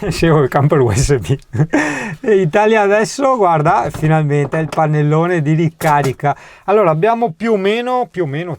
Sì, il camper USB. E Italia adesso, guarda, finalmente il pannellone di ricarica. Allora, abbiamo più o meno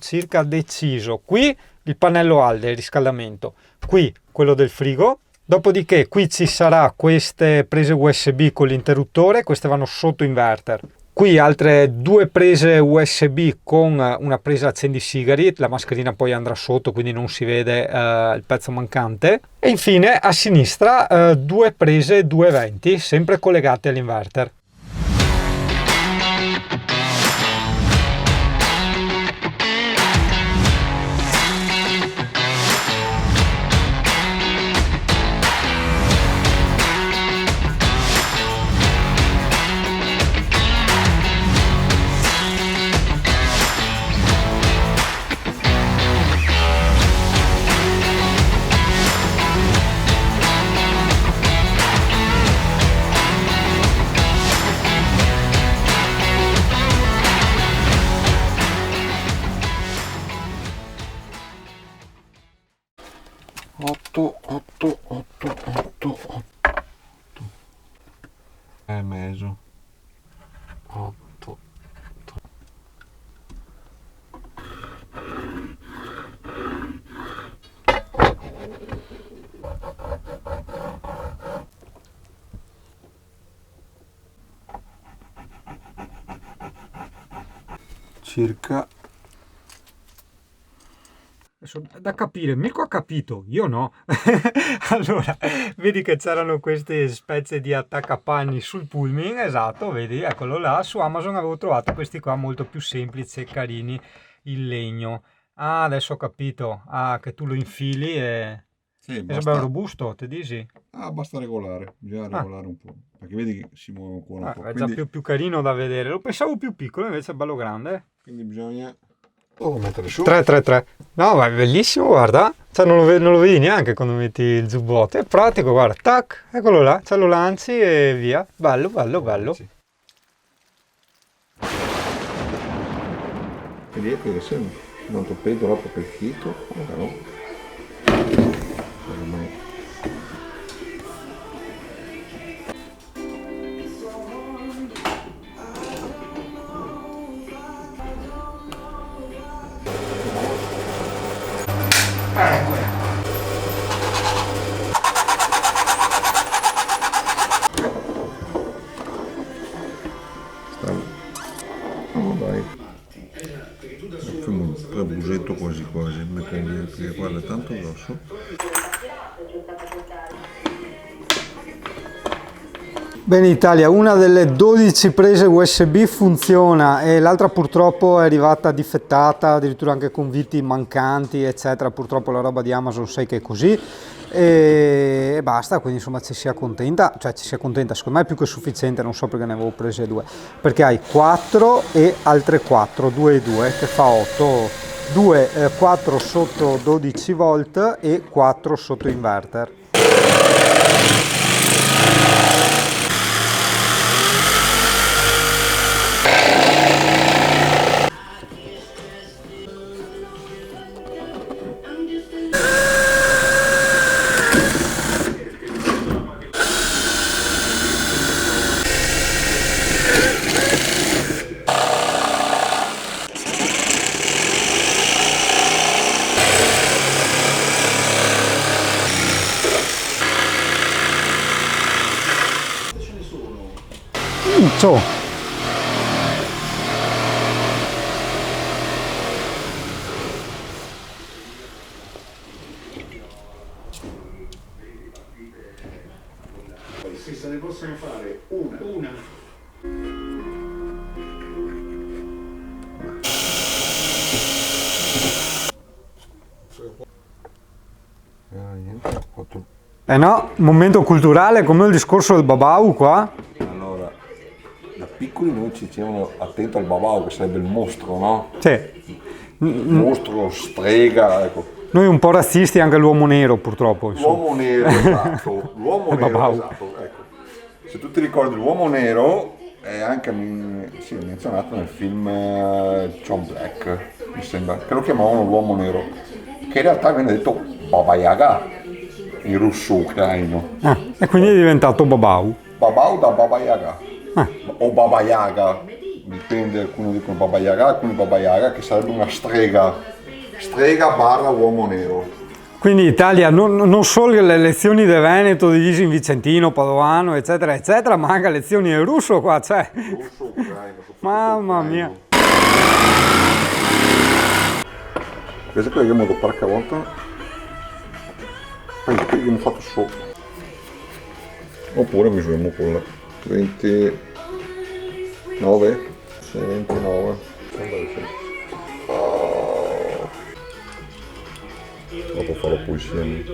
circa deciso. Qui il pannello AL del riscaldamento, qui quello del frigo. Dopodiché qui ci sarà queste prese USB con l'interruttore, queste vanno sotto inverter. Qui altre due prese USB con una presa accendisigari, la mascherina poi andrà sotto quindi non si vede il pezzo mancante. E infine a sinistra due prese 220 sempre collegate all'inverter. È meso. 8. Circa. Adesso, da capire, Mirko ha capito, io no. Allora, vedi che c'erano queste specie di attaccapanni sul pullman, esatto, vedi, eccolo là. Su Amazon avevo trovato questi qua molto più semplici e carini in legno. Ah, adesso ho capito. Ah, che tu lo infili Sì, e sembra basta. robusto, ti dici? Basta regolare. Bisogna Ah, regolare un po'. Perché vedi che si muove ancora un po'. è già Quindi, più carino da vedere. Lo pensavo più piccolo, invece è bello grande. quindi bisogna. Mettere su. 333. No, ma è bellissimo, guarda. Cioè, non lo vedi neanche quando metti il giubbotto. È pratico, guarda. Tac, eccolo là. Cioè, lo lanci e via. Bello, bello, bello. Vedi che se non torpedo troppo pelchito. No. Ormai. No, dai. Facciamo un trabusetto quasi quasi, perché guarda è tanto grosso. Bene Italia, una delle 12 prese USB funziona e l'altra purtroppo è arrivata difettata, addirittura anche con viti mancanti eccetera. Purtroppo la roba di Amazon sai che è così e basta, quindi insomma ci sia contenta, secondo me è più che sufficiente, non so perché ne avevo prese due, perché hai 4 e altre 4, 2 e 2 che fa 8, 2, 4 sotto 12 volt e 4 sotto inverter. Ciao. Se ne possono fare una. Eh no, momento culturale come il discorso del babau qua. Allora, da piccoli noi ci dicevano attento al babau, che sarebbe il mostro, no? Sì. Il mostro, strega, ecco. Noi un po' razzisti anche l'uomo nero purtroppo. Insomma. L'uomo nero, esatto. L'uomo Il nero, babau. esatto, ecco. Se tu ti ricordi l'uomo nero è anche menzionato nel film John Black, mi sembra, che lo chiamavano l'uomo nero, che in realtà viene detto Baba Yaga. in russo ucraino. E quindi è diventato Babau. Babau da Baba Yaga. O Baba Yaga, dipende, alcuni dicono Baba Yaga, alcuni Baba Yaga, che sarebbe una strega barra uomo nero. Quindi Italia non solo le lezioni del Veneto, divisi in vicentino, padovano, eccetera, eccetera, ma anche lezioni in russo qua c'è. Russo ucraino. Mamma mia. Questa qui abbiamo dopo qualche volta. Qui abbiamo fatto sopra. Oppure misuriamo con la 29. 29. Dopo farò poi insieme.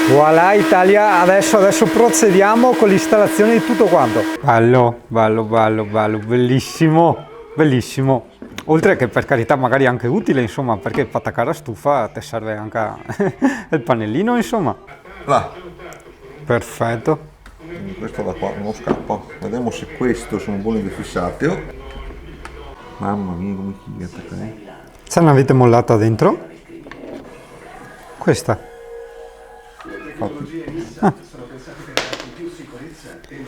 Voilà Italia, adesso procediamo con l'installazione di tutto quanto. Bello, bellissimo, bellissimo. Oltre che per carità magari anche utile, insomma, perché per attaccare la stufa ti serve anche il pannellino, insomma. Là. Perfetto. Questo da qua non scappa. Vediamo se questo sono buoni di fissati. Oh. Mamma mia, come chi attacca. Ce l'avete mollata dentro? Questa. Infatti.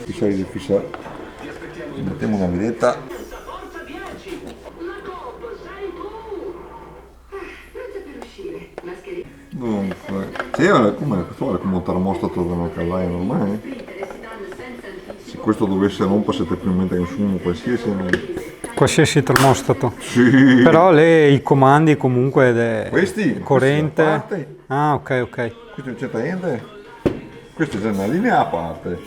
Fissare di fissare. Mettiamo una vedetta. Dunque, sì, come un termostato da una caldaia normale. Se questo dovesse rompersi te più in mente nessuno, Qualsiasi termostato. Sì. Però i comandi comunque Questi? corrente. Questi Ah, ok. Questo non c'è niente. Questo è già una linea a parte.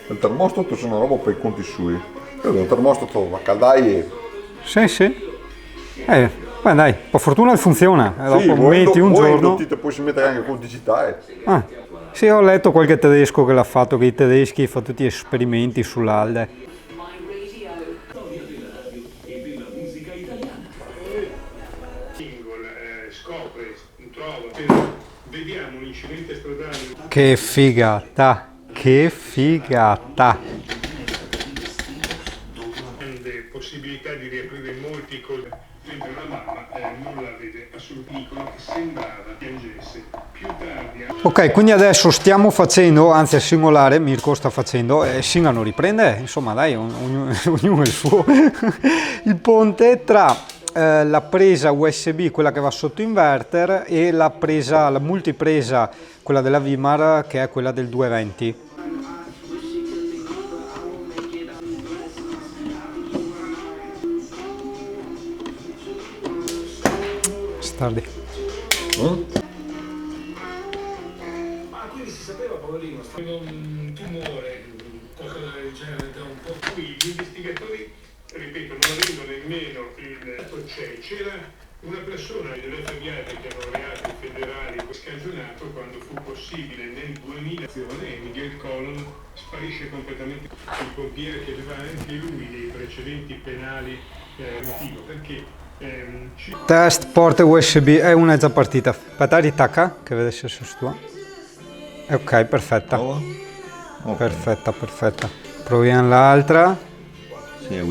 Il termostato sono una roba per i conti sui. Quello è un termostato da caldaie. Sì. Beh dai, per fortuna funziona. Sì, dopo metti un giorno. Ti puoi mettere anche con digitale. Sì, ho letto qualche tedesco che l'ha fatto, che i tedeschi fanno tutti esperimenti sull'Alde. Vediamo un incidente stradale. Che figata, che figata. Possibilità di riaprire molti cose. Mentre la mamma non la vede assolutamente, che sembrava piangesse. Più tardi. Ok, quindi adesso stiamo facendo, anzi a singolare, Mirko sta facendo, e Singano riprende, insomma dai, ognuno il suo, il ponte tra la presa USB, quella che va sotto inverter, e la multipresa, quella della Wimar, che è quella del 220. Tardi. Quindi si sapeva, poverino, un tumore, qualcosa del genere da un po' qui. Gli investigatori, ripeto, non avendo nemmeno c'era una persona delle ferriate che hanno reati federali scagionato quando fu possibile nel 2000 Miguel Colon sparisce completamente. Il pompiere che aveva anche lui dei precedenti penali motivo perché Test porta USB, una è già partita. Aspetta, ritacca, che vede se stua. Ok, perfetta. Perfetta. Proviamo l'altra.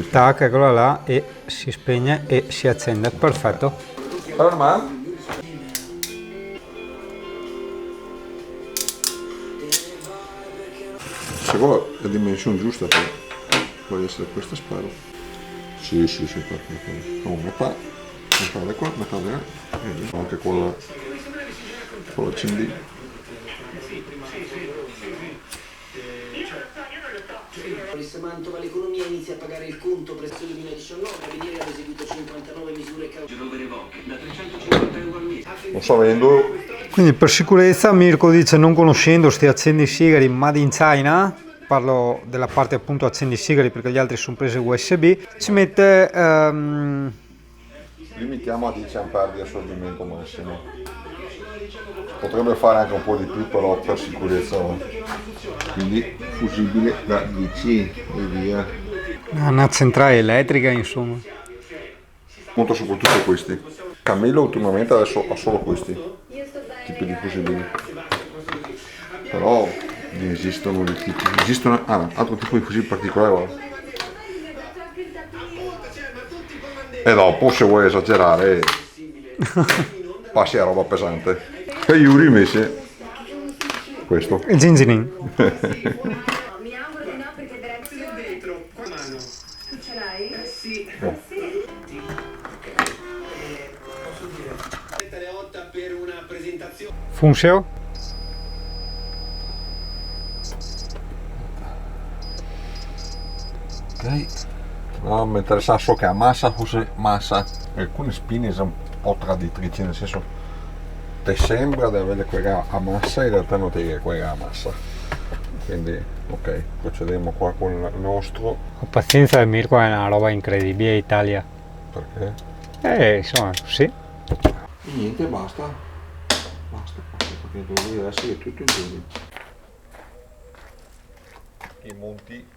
Tac, eccola là, e si spegne e si accende. Perfetto. Allora, se vuoi la dimensione giusta può essere questa, spero. Sì, perfetto. Metà da qua, metà da qua, anche con la CD. Mantova l'economia inizia a pagare il conto presso il 2019, Veniere ha eseguito 59 misure da 350 euro al mese. Non so, vendo. Quindi per sicurezza Mirko dice, non conoscendo sti accendisigari made in China, parlo della parte appunto accendisigari perché gli altri sono prese USB, ci mette Limitiamo a 10 A di assorbimento massimo. Potrebbe fare anche un po' di più, però per sicurezza no. Quindi fusibile da 10 e via. una centrale elettrica, insomma. Molto soprattutto questi. Camillo ultimamente adesso ha solo questi. tipi di fusilini. Però ne esistono dei tipi, esistono altro tipo di fucili particolare, guarda. E dopo se vuoi esagerare passi a roba pesante. E Yuri invece questo. Il gingerin. Mi auguro di no perché veramente Dentro, qua mano. tu ce l'hai? Sì. Posso dire? Aspetta le 8 per una presentazione. Funzio? Ok. No, mi interessa so che ammassa fosse massa. Alcune spine sono un po' traditrici, nel senso ti sembra di avere quella a massa, in realtà non ti è quella a massa. Quindi ok, procediamo qua con il nostro. La pazienza del Mirko è una roba incredibile, Italia. Perché? Insomma, sì. E niente, basta. Basta, perché devo essere tutto in piedi. I monti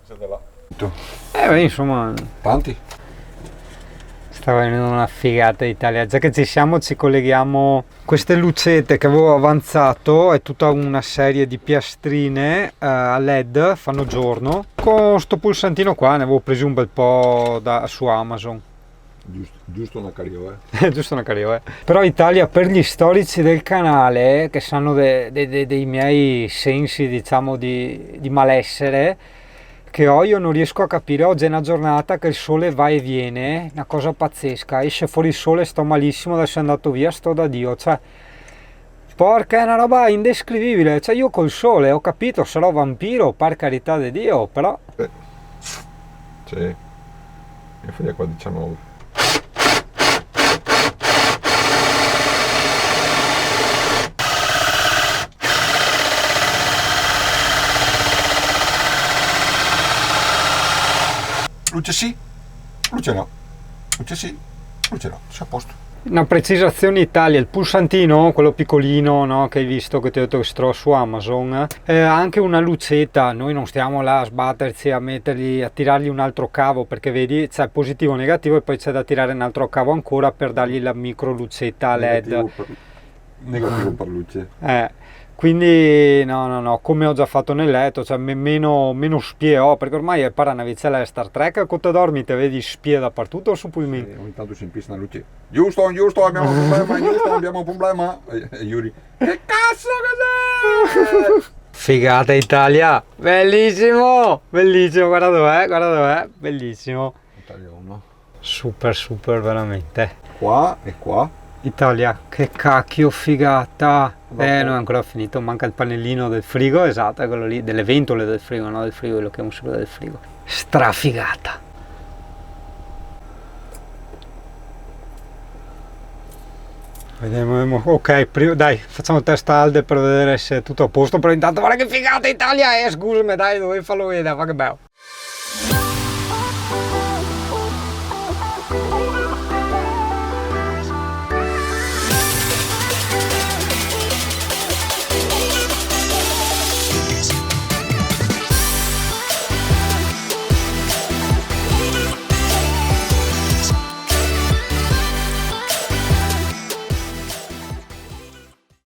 siete là. Beh, insomma, Tanti? sta venendo una figata Italia. Già che ci siamo, ci colleghiamo. Queste lucette che avevo avanzato è tutta una serie di piastrine a LED, fanno giorno. Con sto pulsantino qua ne avevo preso un bel po' su Amazon. Giusto una cariola. Giusto una carriera. Però Italia, per gli storici del canale, che sanno dei miei sensi, diciamo, di malessere che ho, io non riesco a capire. Oggi è una giornata che il sole va e viene, una cosa pazzesca. Esce fuori il sole, sto malissimo, adesso è andato via, sto da Dio. Cioè, porca, è una roba indescrivibile. Cioè, io col sole ho capito, sarò vampiro, per carità di Dio, però Sì. E fai qua 19. Luce sì, luce no. Luce sì, luce no. Sei a posto. una precisazione Italia, il pulsantino, quello piccolino, no, che hai visto, che ti ho detto che si trova su Amazon, ha anche una lucetta. Noi non stiamo là a sbatterci a mettergli, a tirargli un altro cavo, perché vedi c'è positivo e negativo e poi c'è da tirare un altro cavo ancora per dargli la micro lucetta LED. Negativo per luce. Quindi no, come ho già fatto nel letto, cioè meno spie ho, perché ormai è para una vicella di Star Trek, quando dormi te vedi spie dappertutto su Pulmin. Ogni tanto si impista una luce. Giusto, abbiamo un problema. E Yuri, che cazzo che c'è? Figata Italia, bellissimo, guarda dov'è, bellissimo. Italia 1. Super veramente. Qua e qua. Italia, che cacchio figata. Non è ancora finito, manca il pannellino del frigo, esatto, è quello lì, delle ventole del frigo, no del frigo, lo chiamo solo del frigo. Strafigata. Vediamo, ok, dai, facciamo testa alde per vedere se è tutto a posto, però intanto guarda che figata Italia è, scusami, dai, dovevi farlo vedere, fa che bello.